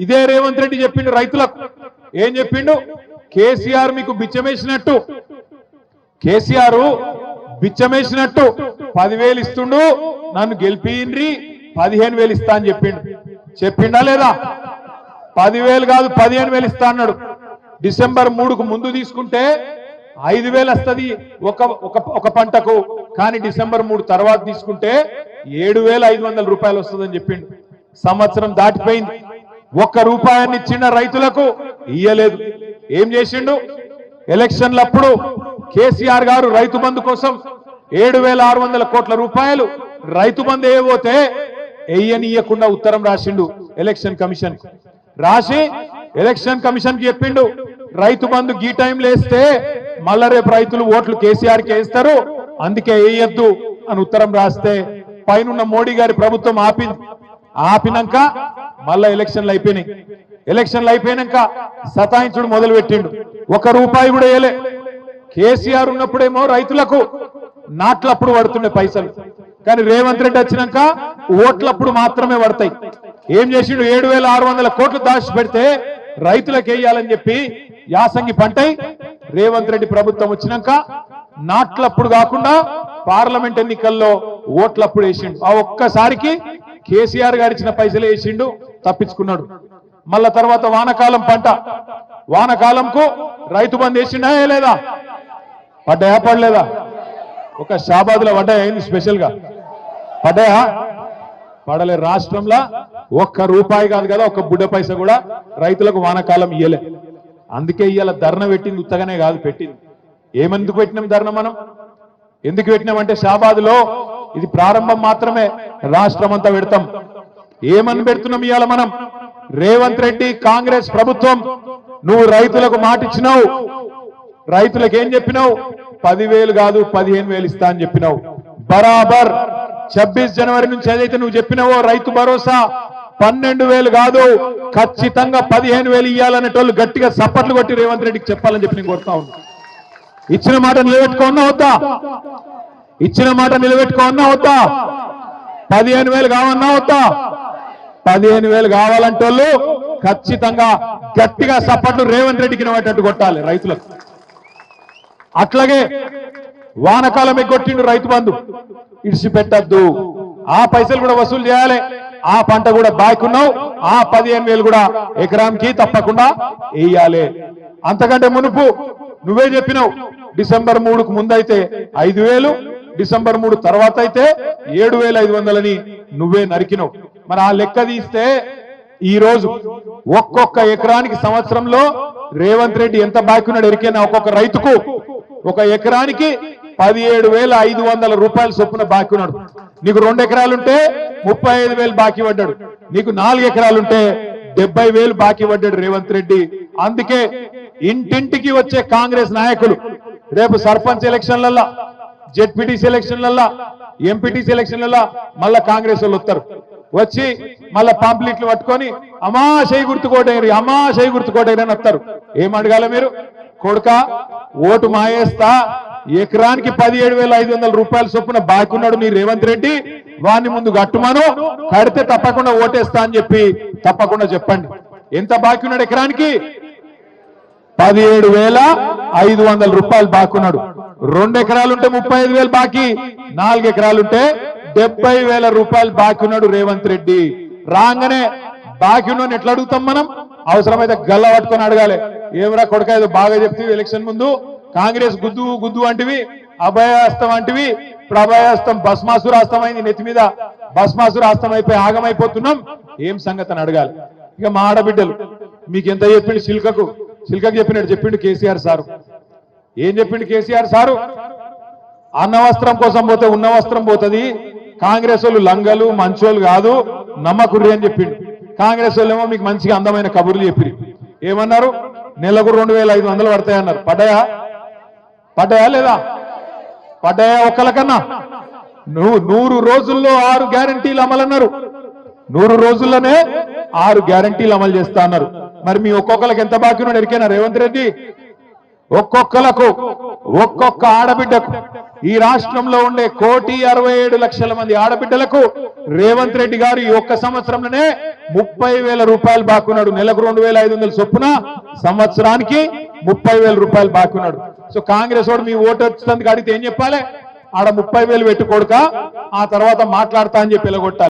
ఇదే రేవంత్ రెడ్డి చెప్పిండు రైతులకు. ఏం చెప్పిండు? కేసీఆర్ మీకు బిచ్చమేసినట్టు, కేసీఆర్ బిచ్చమేసినట్టు 10,000 ఇస్తుండు, నన్ను గెలిపిండ్రి 15,000 ఇస్తా అని చెప్పిండు. చెప్పిండా లేదా? 10,000 కాదు 15,000 ఇస్తా అన్నాడు. డిసెంబర్ 3కు ముందు తీసుకుంటే 5,000 వస్తుంది ఒక పంటకు, కానీ డిసెంబర్ 3 తర్వాత తీసుకుంటే 7,500 రూపాయలు వస్తుందని చెప్పిండు. సంవత్సరం దాటిపోయింది, ఒక్క రూపాయాన్ని ఇచ్చిన రైతులకు ఇయ్యలేదు. ఏం చేసిండు? ఎలక్షన్లప్పుడు కేసీఆర్ గారు రైతు బంధు కోసం 7,600 కోట్ల రూపాయలు రైతు బంధు వేయబోతే ఇయ్యకుండా ఉత్తరం రాసిండు ఎలక్షన్ కమిషన్. రాసి ఎలక్షన్ కమిషన్ కి చెప్పిండు, రైతు బంధు గీ టైంలో వేస్తే మళ్ళా రేపు రైతులు ఓట్లు కేసీఆర్ కి వేస్తారు, అందుకే వేయొద్దు అని ఉత్తరం రాస్తే పైన మోడీ గారి ప్రభుత్వం ఆపింది. ఆపినాక మళ్ళా ఎలక్షన్లు అయిపోయినాయి. ఎలక్షన్లు అయిపోయినాక సతాయించుడు మొదలు పెట్టిండు. 1 రూపాయి కూడా వేయలే. కేసీఆర్ ఉన్నప్పుడేమో రైతులకు నాట్లప్పుడు పడుతుండే పైసలు, కానీ రేవంత్ రెడ్డి వచ్చినాక ఓట్లప్పుడు మాత్రమే పడతాయి. ఏం చేసిండు? 7,600 కోట్లు దాచి పెడితే రైతులకు వేయాలని చెప్పి యాసంగి పంటై రేవంత్ రెడ్డి ప్రభుత్వం వచ్చినాక నాట్లప్పుడు కాకుండా పార్లమెంట్ ఎన్నికల్లో ఓట్లప్పుడు వేసిండు. ఆ ఒక్కసారికి కేసీఆర్ గారు ఇచ్చిన పైసలు వేసిండు, తప్పించుకున్నాడు. మళ్ళా తర్వాత వానకాలం పంట, వానకాలంకు రైతు బంధు వేసిండా లేదా? పడ్డాయా పడలేదా? ఒక షాబాద్లో పడ్డాయి, అయింది స్పెషల్ గా పడ్డాయా? పడలే. రాష్ట్రంలో 1 రూపాయి కాదు కదా, 1 బుడ్డ పైస కూడా రైతులకు వానకాలం ఇయ్యలే. అందుకే ఇవాళ ధర్నా పెట్టింది, ఉత్తగానే కాదు పెట్టింది. ఏమెందుకు పెట్టినాం ధర్నా? మనం ఎందుకు పెట్టినామంటే షాబాద్ లో ఇది ప్రారంభం మాత్రమే, రాష్ట్రం అంతా పెడతాం. ఏమని పెడుతున్నాం ఇవాళ మనం? రేవంత్ రెడ్డి కాంగ్రెస్ ప్రభుత్వం, నువ్వు రైతులకు మాట ఇచ్చినావు, రైతులకు ఏం చెప్పినావు? 10,000 కాదు 15,000 ఇస్తా అని చెప్పినావు. బరాబర్ 26 జనవరి నుంచి ఏదైతే నువ్వు చెప్పినావో రైతు భరోసా 12,000 కాదు, ఖచ్చితంగా 15,000 ఇవ్వాలనేటోళ్ళు గట్టిగా సప్పట్లు కొట్టి రేవంత్ రెడ్డికి చెప్పాలని చెప్పి నేను కోరుతా ఉన్నా. ఇచ్చిన మాట నిలబెట్టుకోన్నా వద్దా? ఇచ్చిన మాట నిలబెట్టుకోన్నా వద్దా? 15,000 కావన్నా వద్దా? 15,000 కావాలంటోళ్ళు ఖచ్చితంగా గట్టిగా సప్పట్లు రేవంత్ రెడ్డికి నిలబెట్టట్టు కొట్టాలి రైతులకు. అట్లాగే వానకాలం ఎగ్గొట్టిండు రైతు బంధు, ఇడిచిపెట్టద్దు, ఆ పైసలు కూడా వసూలు చేయాలి. ఆ పంట కూడా బాకున్నావు, ఆ 15,000 కూడా ఎకరానికి తప్పకుండా వేయాలి. అంతకంటే మునుపు నువ్వే చెప్పినావు, డిసెంబర్ 3కు ముందైతే 5,000, డిసెంబర్ 3 తర్వాత అయితే 7,500 అని నువ్వే నరికినావు. మరి ఆ లెక్క తీస్తే ఈ రోజు ఒక్కొక్క ఎకరానికి సంవత్సరంలో రేవంత్ రెడ్డి ఎంత బాకున్నాడు ఎరికైనా? ఒక్కొక్క రైతుకు ఒక ఎకరానికి 17,500 రూపాయలు చొప్పున బాకీ ఉన్నాడు. నీకు 2 ఎకరాలుంటే 35,000 బాకీ పడ్డాడు, నీకు 4 ఎకరాలుంటే 70,000 బాకీ పడ్డాడు రేవంత్ రెడ్డి. అందుకే ఇంటింటికి వచ్చే కాంగ్రెస్ నాయకులు రేపు సర్పంచ్ ఎలక్షన్లల్లా, జెడ్పీటీసీ ఎలక్షన్లల్లా, ఎంపీటీసీ ఎలక్షన్లల్లా మళ్ళా కాంగ్రెస్ వాళ్ళు వస్తారు. వచ్చి మళ్ళా పాంప్లెట్లు పట్టుకొని అమ్మా చేయి గుర్తుకోటేరి, అమ్మా చేయి గుర్తుకోటేరి అని వస్తారు. ఏం అడగాల మీరు? కొడుక ఓటు మాయేస్తా, ఎకరానికి 17,500 రూపాయల చొప్పున బాకున్నాడు నీ రేవంత్ రెడ్డి, వాడిని ముందు కట్టుమాను, కడితే తప్పకుండా ఓటేస్తా అని చెప్పి తప్పకుండా చెప్పండి. ఎంత బాకీ ఉన్నాడు? ఎకరానికి 17,500 రూపాయలు బాకున్నాడు. 2 ఎకరాలుంటే 35,000 బాకీ, 4 ఎకరాలుంటే 70,000 రూపాయలు బాకీ ఉన్నాడు రేవంత్ రెడ్డి. రాగానే బాకీ ఉన్నాను ఎట్లా అడుగుతాం మనం? అవసరమైతే గల్ల పట్టుకొని అడగాలి. ఏమరా కొడుక ఏదో బాగా చెప్తే ఎలక్షన్ ముందు కాంగ్రెస్ గుద్దు గుద్దు అంటివి, అభయాస్తం అంటివి, ఇప్పుడు అభయాస్తం భస్మాసురాస్తం అయింది, నెత్తి మీద భస్మాసురాస్తం అయిపోయి ఆగమైపోతున్నాం, ఏం సంగతి అని అడగాలి. ఇక మా ఆడబిడ్డలు మీకు ఎంత చెప్పిండు? సిల్కకు చెప్పినట్టు చెప్పిండు కేసీఆర్ సారు. ఏం చెప్పిండు కేసీఆర్ సారు? అన్న వస్త్రం కోసం పోతే ఉన్న వస్త్రం పోతుంది, కాంగ్రెస్ వాళ్ళు లంగలు మంచోళ్ళు కాదు, నమ్మకుర్రి అని చెప్పిండు. కాంగ్రెస్ వాళ్ళు ఏమో మీకు మంచిగా అందమైన కబుర్లు చెప్పి ఏమన్నారు? నెలకు 2,500 పడతాయన్నారు. పడ్డాయా లేదా? పడ్డాయా ఒక్కలకన్నా? 100 రోజుల్లో 6 గ్యారంటీలు అమలన్నారు. 100 రోజుల్లోనే 6 గ్యారంటీలు అమలు చేస్తా అన్నారు. మరి మీ ఒక్కొక్కరికి ఎంత బాకీ ఉన్నాడు ఎరికైనా రేవంత్ రెడ్డి? ఒక్కొక్క ఆడబిడ్డకు ఈ రాష్ట్రంలో ఉండే 1,67,00,000 మంది ఆడబిడ్డలకు రేవంత్ రెడ్డి గారు ఈ ఒక్క సంవత్సరంలోనే 30,000 రూపాయలు బాకున్నాడు. నెలకు 2,500 చొప్పున, సంవత్సరానికి 30,000 రూపాయలు బాకున్నాడు. సో కాంగ్రెస్ వాడు మీ ఓటు వచ్చినందుకు అడిగితే ఏం చెప్పాలి? ఆడ 30,000 పెట్టుకోడుక, ఆ తర్వాత మాట్లాడతా అని చెప్పి ఎలగొట్టాలి.